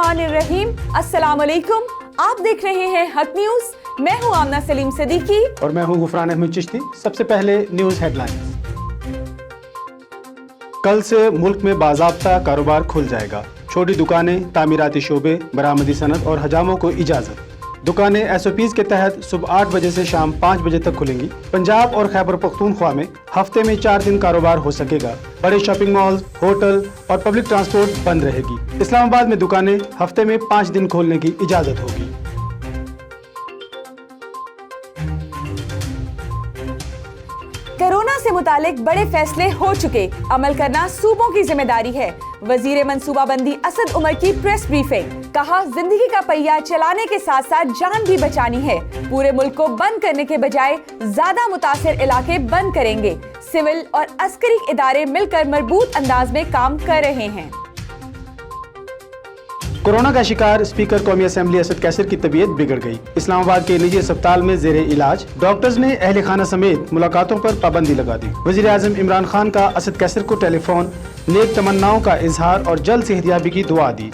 बिस्मिल्लाहिर्रहमानिर्रहीम। अस्सलाम वालेकुम। आप देख रहे हैं हक न्यूज। मैं हूं आमना सलीम सिद्दीकी और मैं हूं गुफरान अहमद चिश्ती। सबसे पहले न्यूज हेडलाइंस। कल से मुल्क में बाज़ाब्ता कारोबार खुल जाएगा। छोटी दुकानें, तामीराती शोबे, बरामदी सनत और हजामों को इजाज़त। दुकानें SOPs के तहत सुबह 8 बजे से शाम 5 बजे तक खुलेंगी। पंजाब और खैबर पख्तूनख्वा में हफ्ते में 4 दिन कारोबार हो सकेगा। बड़े शॉपिंग मॉल, होटल और पब्लिक ट्रांसपोर्ट बंद रहेगी। इस्लामाबाद में दुकानें हफ्ते में 5 दिन खोलने की इजाज़त होगी। कोरोना से मुतालिक बड़े फैसले हो चुके, अमल करना सूबों की जिम्मेदारी है। वजीर मंसूबाबंदी असद उमर की प्रेस ब्रीफिंग। कहा, जिंदगी का पहिया चलाने के साथ साथ जान भी बचानी है। पूरे मुल्क को बंद करने के बजाय ज्यादा मुतासिर इलाके बंद करेंगे। सिविल और अस्करी इदारे मिलकर मजबूत अंदाज में काम कर रहे हैं। कोरोना का शिकार स्पीकर कौमी असेंबली असद कैसर की तबीयत बिगड़ गई। इस्लामाबाद के निजी अस्पताल में जेरे इलाज। डॉक्टर्स ने अहले खाना समेत मुलाकातों पर पाबंदी लगा दी। वजीर आजम इमरान खान का असद कैसर को टेलीफोन, नेक तमन्नाओं का इजहार और जल्द सेहतयाबी की दुआ दी।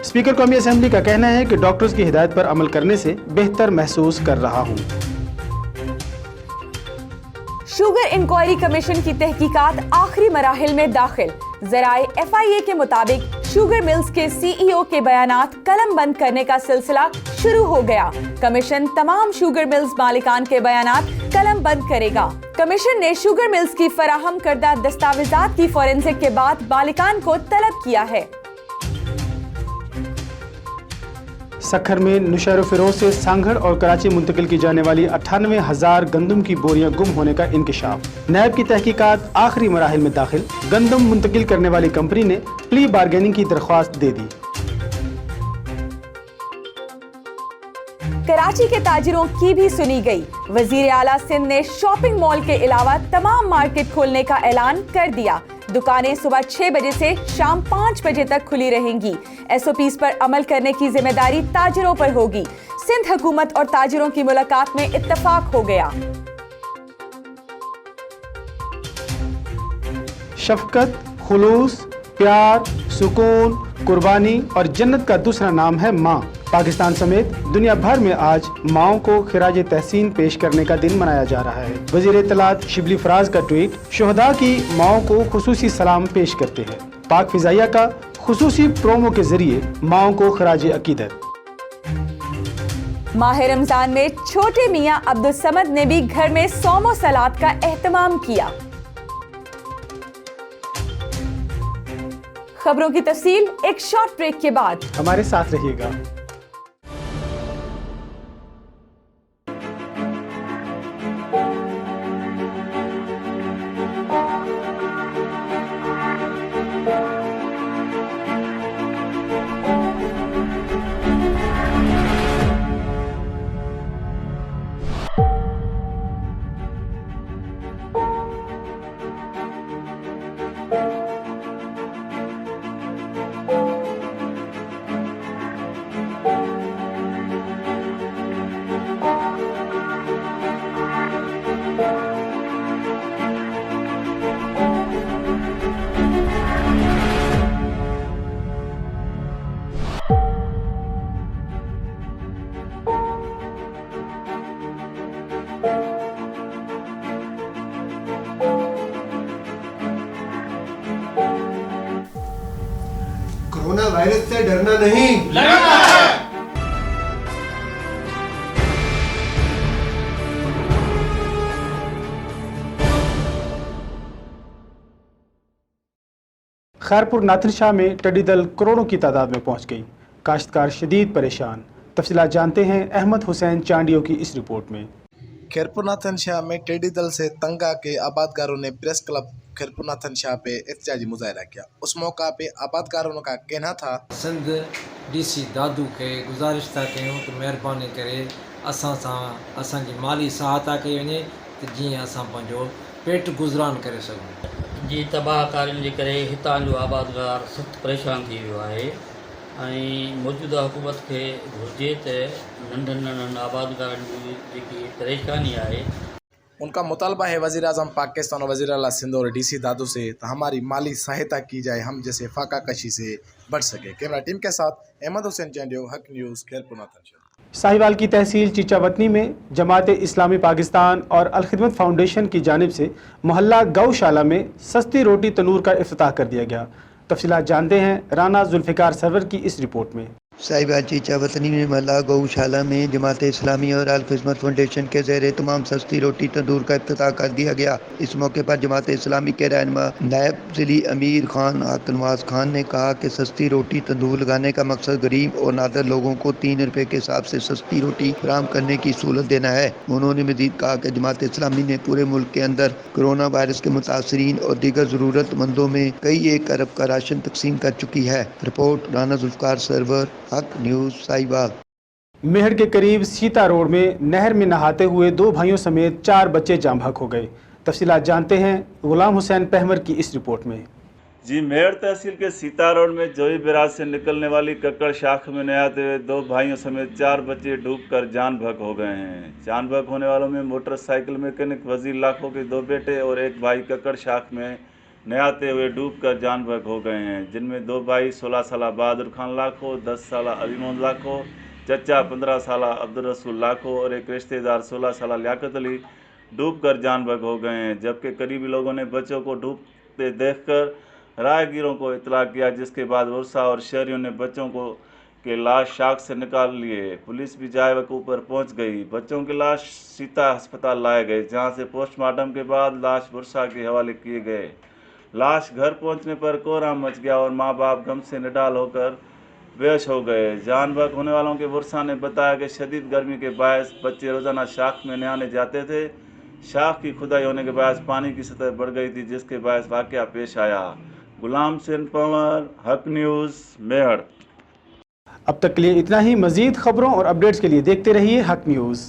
स्पीकर कौमी असेंबली का कहना है कि डॉक्टर्स की हिदायत पर अमल करने से बेहतर महसूस कर रहा हूँ। शुगर इंक्वायरी कमीशन की तहकीकात आखिरी मराहिल में दाखिल। जराए FIA के मुताबिक शुगर मिल्स के CEO के बयानात कलम बंद करने का सिलसिला शुरू हो गया। कमीशन तमाम शुगर मिल्स मालिकान के बयानात कलम बंद करेगा। कमीशन ने शुगर मिल्स की फराहम करदा दस्तावेजात की फोरेंसिक के बाद मालिकान को तलब किया है। सखर में नुशैर फिरोज से सांगड़ और कराची मुंतकिल की जाने वाली 98,000 गंदम की बोरियां गुम होने का इंकिशाफ। नैब की तहकीकात आखिरी मराहिल में दाखिल। गंदम मुंतकिल करने वाली कंपनी ने प्ली बार्गेनिंग की दरख्वास्त दे दी। कराची के ताजिरों की भी सुनी गई। वजीर आला सिंध ने शॉपिंग मॉल के अलावा तमाम मार्केट खोलने का ऐलान कर दिया। दुकानें सुबह 6 बजे से शाम 5 बजे तक खुली रहेंगी। SOPs पर अमल करने की जिम्मेदारी ताजिरों पर होगी। सिंध हुकूमत और ताजिरों की मुलाकात में इत्तफाक हो गया। शफकत, खुलूस, प्यार, सुकून, कुर्बानी और जन्नत का दूसरा नाम है माँ। पाकिस्तान समेत दुनिया भर में आज माओं को खिराज तहसीन पेश करने का दिन मनाया जा रहा है। वजीर इत्तलात शिबली फराज का ट्वीट, शुहदा की माओं को खुसूसी सलाम पेश करते हैं। पाक फिजाइया का खुसूसी प्रोमो के जरिए माओं को खिराज अकीदत। माह रमजान में छोटे मियाँ अब्दुल समद ने भी घर में सौमो सलात का एहतमाम किया। खबरों की तफसील एक शॉर्ट ब्रेक के बाद। हमारे साथ रहिएगा। कोरोना वायरस से डरना नहीं, लड़ना है। खैरपुर नाथिर शाह में टिड्डी दल करोड़ों की तादाद में पहुंच गई। काश्तकार शदीद परेशान। तफसीलात जानते हैं अहमद हुसैन चांडियों की इस रिपोर्ट में। खैरपुर नाथन शाह में टिड्डी दल से तंग आके आबादगारों ने press club Khairpur Nathan Shah पे एहतजाजी मुजाहरा किया। उस मौका पे आबादगारों का कहना था, सिंध DC दादू के गुजारिश था कयूं तो मेहरबानी करे असां सां असांजी माली सहायता कई वञे त जीअं असां पंहिंजो पेट गुज़रान करे सघूं। जी तबाहकारियुनि जे करे हितां जो आबादगार सख़्तु परेशान थी वियो आहे ऐं मौजूदा हुकूमत खे घुरिजे त नंढनि नंढनि आबादगारनि जी जेकी परेशानी आहे उनका मुतालबा है वज़ीर आज़म पाकिस्तान और वज़ीर आला सिंध और DC दादू से तो हमारी माली सहायता की जाए, हम जैसे फाका कशी से बढ़ सके। कैमरा टीम के साथ अहमद हुसैन चंडियो, हक न्यूज़, खेरपुना तंशा। साहिवाल की तहसील चीचावतनी में जमात इस्लामी पाकिस्तान और अल खिदमत फाउंडेशन की जानिब से मोहल्ला गौशाला में सस्ती रोटी तनूर का इफ्तिताह कर दिया गया। तफसीलात जानते हैं राना जुल्फ़िकार सरवर की इस रिपोर्ट में। साहिवाल चीचावतनी में महल्ला गौशाला में जमात इस्लामी और अल खिदमत फाउंडेशन के ज़ेर तमाम सस्ती रोटी तंदूर का इफ्तिताह कर दिया गया। इस मौके पर जमात इस्लामी के रहनुमा नायब ज़िली अमीर खान हक नवाज खान ने कहा कि सस्ती रोटी तंदूर लगाने का मकसद गरीब और नादर लोगों को 3 रुपये के हिसाब से सस्ती रोटी फराहम करने की सहूलत देना है। उन्होंने मज़ीद कहा कि जमात इस्लामी ने पूरे मुल्क के अंदर कोरोना वायरस के मुतासरीन और दीगर ज़रूरतमंदों में कई 1 अरब का राशन तकसीम कर चुकी है। रिपोर्ट राना जुल्फ़िकार सरवर, हक न्यूज़, साहिवाल। मेहर के करीब सीता रोड में नहर में नहाते हुए 2 भाइयों समेत 4 बच्चे जाम बहक हो गए। तफसीलात जानते हैं गुलाम हुसैन पहमर की इस रिपोर्ट में। जी, मेहर तहसील के सीता रोड में जोई बिराज से निकलने वाली कक्कड़ शाख में नहाते हुए 2 भाइयों समेत 4 बच्चे डूबकर जान बहक हो गए हैं। जान बहक होने वालों में मोटरसाइकिल मैकेनिक वजीर लाखों के 2 बेटे और 1 भाई कक्कड़ शाख में नहाते हुए डूबकर जान बहक हो गए हैं, जिनमें 2 भाई 16 साल बहादुर खान लाखों, 10 साल अलीमोद लाखों, चचा 15 साल अब्दुल रसूल लाखों और एक रिश्तेदार 16 साल लियाकत अली डूबकर जान बहक हो गए हैं। जबकि करीबी लोगों ने बच्चों को डूबते देखकर राहगीरों को इतला किया, जिसके बाद वर्षा और शहरियों ने बच्चों को के लाश शाख से निकाल लिए। पुलिस भी जाए वक्त ऊपर पहुंच गई। बच्चों की लाश सीता अस्पताल लाए गए, जहां से पोस्टमार्टम के बाद लाश वर्षा के हवाले किए गए। लाश घर पहुंचने पर कोहराम मच गया और माँ बाप गम से निडाल होकर बेहोश हो गए। जान बहक होने वालों के वर्षा ने बताया कि शदीद गर्मी के बायस बच्चे रोज़ाना शाख में नहाने जाते थे। शाख की खुदाई होने के बायस पानी की सतह बढ़ गई थी, जिसके बायस वाक़या पेश आया। गुलाम हुसैन पवार, हक न्यूज़, मेहर। अब तक के लिए इतना ही। मज़ीद खबरों और अपडेट्स के लिए देखते रहिए हक न्यूज़।